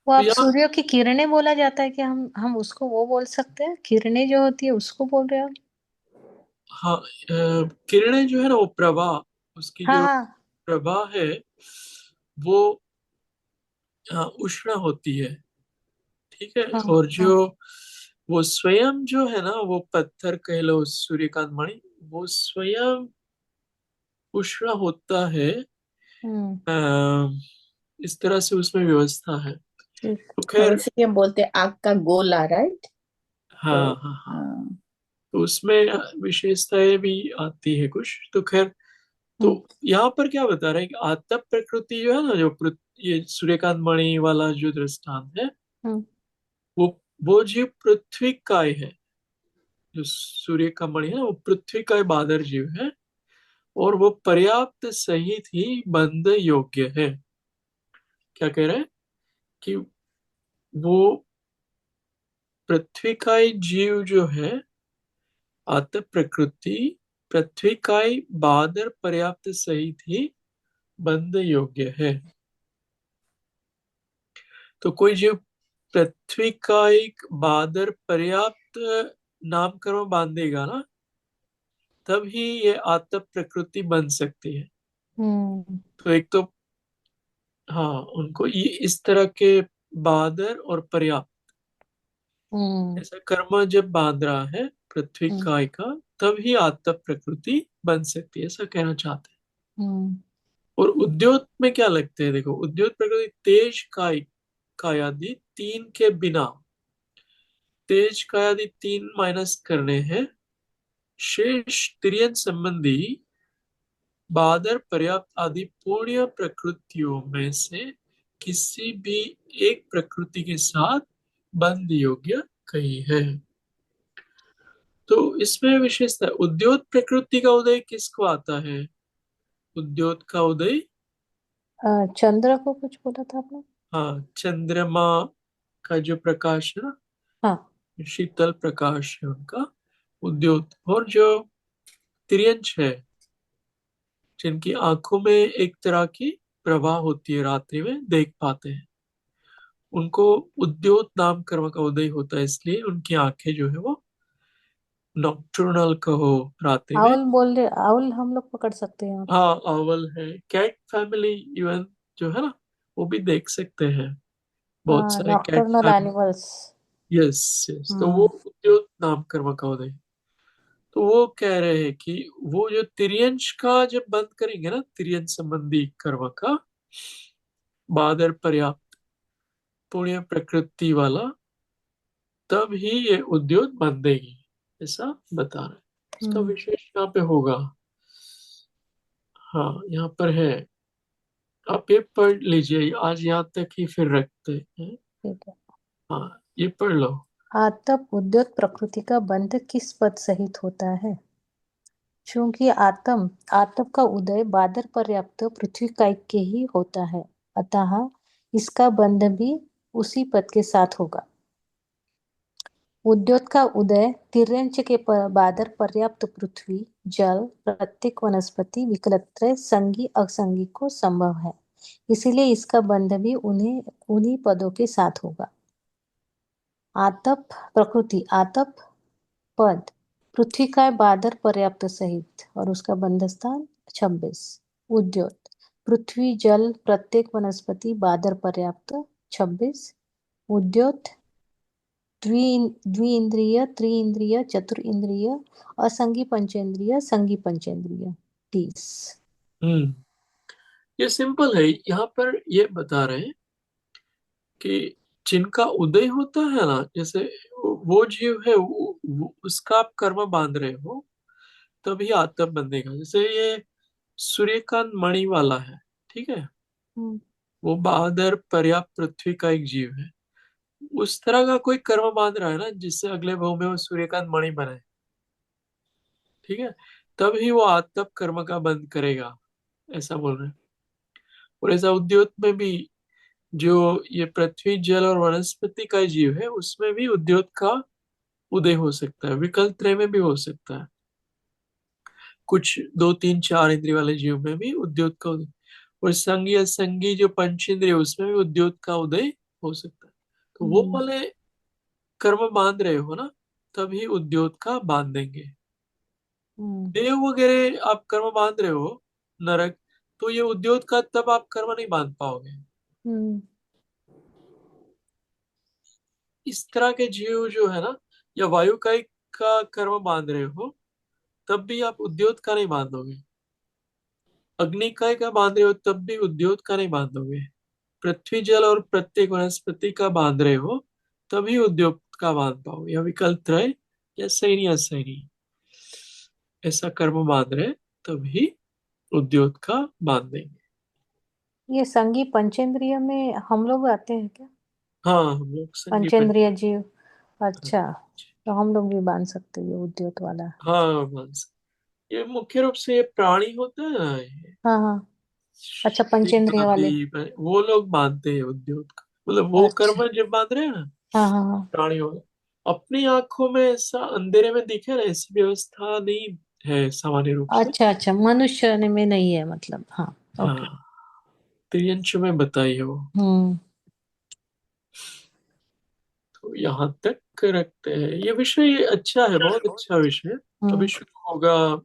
A: तो
C: आप
A: यहाँ
C: सूर्य की किरणें बोला जाता है कि हम उसको वो बोल सकते हैं, किरणें जो होती है उसको बोल रहे हो?
A: हाँ, किरणें जो है ना, वो प्रभा, उसकी
C: हाँ
A: जो
C: हाँ
A: प्रभा है वो उष्ण होती है, ठीक है।
C: हाँ
A: और
C: हाँ।
A: जो वो स्वयं जो है ना, वो पत्थर कह लो, सूर्यकांत मणि, वो स्वयं उष्ण होता है।
C: हम्म।
A: अ, इस तरह से उसमें व्यवस्था है।
C: ठीक।
A: तो
D: और
A: खैर,
D: इसीलिए हम बोलते हैं आग का गोला, राइट? तो
A: हाँ हाँ हाँ,
D: हाँ।
A: तो उसमें विशेषताएं भी आती है कुछ। तो खैर, तो
C: हम्म
A: यहाँ पर क्या बता रहे हैं कि आतप प्रकृति जो है ना, जो ये सूर्यकांत मणि वाला जो दृष्टांत है,
C: हम्म
A: वो वो जीव पृथ्वी काय है। जो सूर्य का मणि है ना, वो पृथ्वी काय बादर जीव है, और वो पर्याप्त सहित ही बंध योग्य है। क्या कह रहे हैं कि वो पृथ्वी काय जीव जो है, आतप प्रकृति पृथ्वी काय बादर पर्याप्त सहित ही बंध योग्य है। तो कोई जीव पृथ्वी का एक बादर पर्याप्त नामकरण बांधेगा ना, तब ही ये आतप प्रकृति बन सकती है।
C: हम्म
A: तो एक तो हाँ, उनको ये इस तरह के बादर और पर्याप्त
C: हम्म
A: ऐसा कर्म जब बांध रहा है पृथ्वी
C: हम्म
A: काय का, तब ही आतप प्रकृति बन सकती है, ऐसा कहना चाहते हैं।
C: हम्म
A: और उद्योत में क्या लगते हैं, देखो, उद्योत प्रकृति तेज काय कायादि तीन के बिना, तेज कायादि तीन माइनस करने हैं, शेष तिर्यन संबंधी बादर पर्याप्त आदि पूर्ण प्रकृतियों में से किसी भी एक प्रकृति के साथ बंध योग्य कही है। तो इसमें विशेषता, उद्योत प्रकृति का उदय किसको आता है? उद्योत का उदय,
C: चंद्र को कुछ बोला था आपने?
A: हाँ, चंद्रमा का जो प्रकाश है ना,
C: हाँ।
A: शीतल प्रकाश है उनका उद्योत। और जो तिर्यंच है, जिनकी आंखों में एक तरह की प्रभा होती है, रात्रि में देख पाते हैं, उनको उद्योत नाम कर्म का उदय होता है, इसलिए उनकी आंखें जो है वो नॉक्टर्नल कहो, रात्रि में।
C: आउल बोल रहे, आउल हम लोग पकड़ सकते हैं आप?
A: हाँ, आवर है, कैट फैमिली इवन जो है ना, वो भी देख सकते हैं, बहुत
C: हाँ
A: सारे cat
C: nocturnal
A: family.
C: Animals.
A: Yes yes, तो वो
C: हम्म
A: उद्योत नाम कर्म का उदय। तो वो कह रहे हैं कि वो जो तिर्यंश का जब बंद करेंगे ना, तिर्यंश संबंधी कर्म का बादर पर्याप्त पुण्य प्रकृति वाला, तब ही ये उद्योग बंधेगी, ऐसा बता रहे हैं। इसका
C: हम्म
A: विशेष यहाँ पे होगा, हाँ यहाँ पर है, आप ये पढ़ लीजिए, आज यहाँ तक ही फिर रखते हैं।
C: ठीक है।
A: हाँ, ये पढ़ लो।
C: आतप उद्योत प्रकृति का बंध किस पद सहित होता है? चूंकि आतप का उदय बादर पर्याप्त पृथ्वी कायिक के ही होता है, अतः इसका बंध भी उसी पद के साथ होगा। उद्योत का उदय तिर्यंच के बादर पर्याप्त पृथ्वी जल प्रत्येक वनस्पति विकलत्रय संगी असंगी को संभव है, इसीलिए इसका बंध भी उन्हीं पदों के साथ होगा। आतप प्रकृति आतप पद पृथ्वी का बादर पर्याप्त सहित और उसका बंध स्थान 26 उद्योत पृथ्वी जल प्रत्येक वनस्पति बादर पर्याप्त 26 उद्योत द्विइंद्रिय त्रिइंद्रिय चतुर्इंद्रिय असंगी पंचेंद्रिय संगी पंचेंद्रिय 30
A: हम्म ये सिंपल है। यहाँ पर ये बता रहे हैं कि जिनका उदय होता है ना, जैसे वो जीव है, उसका आप कर्म बांध रहे हो तभी आत्म बंधेगा। जैसे ये सूर्यकांत मणि वाला है, ठीक है,
C: हम्म
A: वो बहादुर पर्याप्त पृथ्वी का एक जीव है। उस तरह का कोई कर्म बांध रहा है ना जिससे अगले भाव में वो सूर्यकांत मणि बने, ठीक है, तभी वो आत्म कर्म का बंध करेगा, ऐसा बोल रहे हैं। और ऐसा उद्योत में भी जो ये पृथ्वी जल और वनस्पति का जीव है उसमें भी उद्योत का उदय हो सकता है, विकल्प त्रय में भी हो सकता है, कुछ दो तीन चार इंद्रिय वाले जीव में भी उद्योत का उदय, और संगी असंगी जो पंच इंद्रिय उसमें भी उद्योत का उदय हो सकता है। तो वो
C: हम्म
A: वाले कर्म बांध रहे हो ना, तभी उद्योत का बांध देंगे।
C: हम्म
A: देव वगैरह आप कर्म बांध रहे हो, नरक, तो ये उद्योत का तब आप कर्म नहीं बांध पाओगे।
C: हम्म
A: इस तरह के जीव जो है ना, या वायु का कर्म बांध रहे हो तब भी आप उद्योत का नहीं बांधोगे। अग्निकाय का बांध रहे हो तब भी उद्योत का नहीं बांधोगे। पृथ्वी जल और प्रत्येक वनस्पति का बांध रहे हो तभी उद्योग का बांध पाओगे, या विकल्प त्रय या सैनी असैनी, ऐसा कर्म बांध रहे तभी उद्योग का बांध देंगे।
C: ये संगी पंचेंद्रिय में हम लोग आते हैं क्या
A: हाँ, हम लोग संगी
C: पंचेंद्रिय जीव अच्छा तो हम लोग भी बांध सकते हैं ये उद्योत वाला
A: हाँ मानस, ये मुख्य रूप से ये प्राणी होते हैं ना, ये
C: हाँ हाँ अच्छा
A: शीप
C: पंचेंद्रिय वाले
A: आदि वो लोग बांधते हैं उद्योग का, मतलब वो
C: अच्छा
A: कर्म जब बांध रहे हैं ना
C: हाँ हाँ हाँ
A: प्राणियों में। अपनी आंखों में ऐसा अंधेरे में दिखे ना, ऐसी व्यवस्था नहीं है सामान्य रूप से।
C: अच्छा अच्छा मनुष्य में नहीं है मतलब हाँ
A: हाँ,
C: ओके
A: त्रियंश में बताई है वो।
C: हम्म
A: तो यहाँ तक रखते हैं। ये विषय अच्छा है, बहुत अच्छा विषय। अभी
C: हम्म
A: शुरू होगा,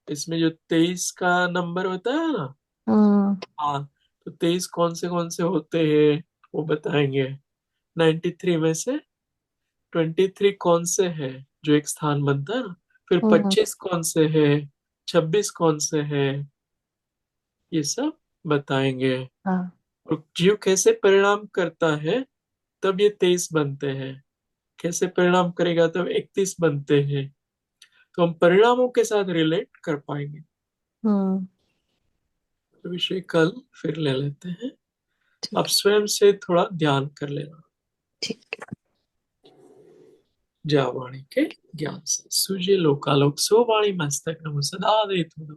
A: इसमें जो 23 का नंबर होता है ना,
C: हम्म
A: हाँ, तो 23 कौन से होते हैं वो बताएंगे। 93 में से 23 कौन से है जो एक स्थान बनता है ना, फिर
C: हम्म
A: 25 कौन से है, 26 कौन से है, ये सब बताएंगे।
C: हाँ
A: और जीव कैसे परिणाम करता है तब ये 23 बनते हैं, कैसे परिणाम करेगा तब 31 बनते हैं। तो हम परिणामों के साथ रिलेट कर पाएंगे।
C: हम्म
A: तो विषय कल फिर ले लेते हैं। आप
C: ठीक है
A: स्वयं से थोड़ा ध्यान कर लेना।
C: ठीक है
A: जावाणी के ज्ञान से सुजे लोकालोक सो वाणी मस्तक नमो सदा दे तुम।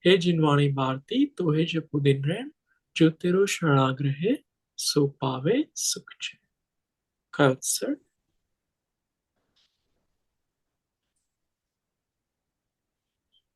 A: हे जिनवाणी भारती तो हे जपु दिन रैन, जो तेरो शरणाग्रह सो पावे सुख चैन। का उत्सर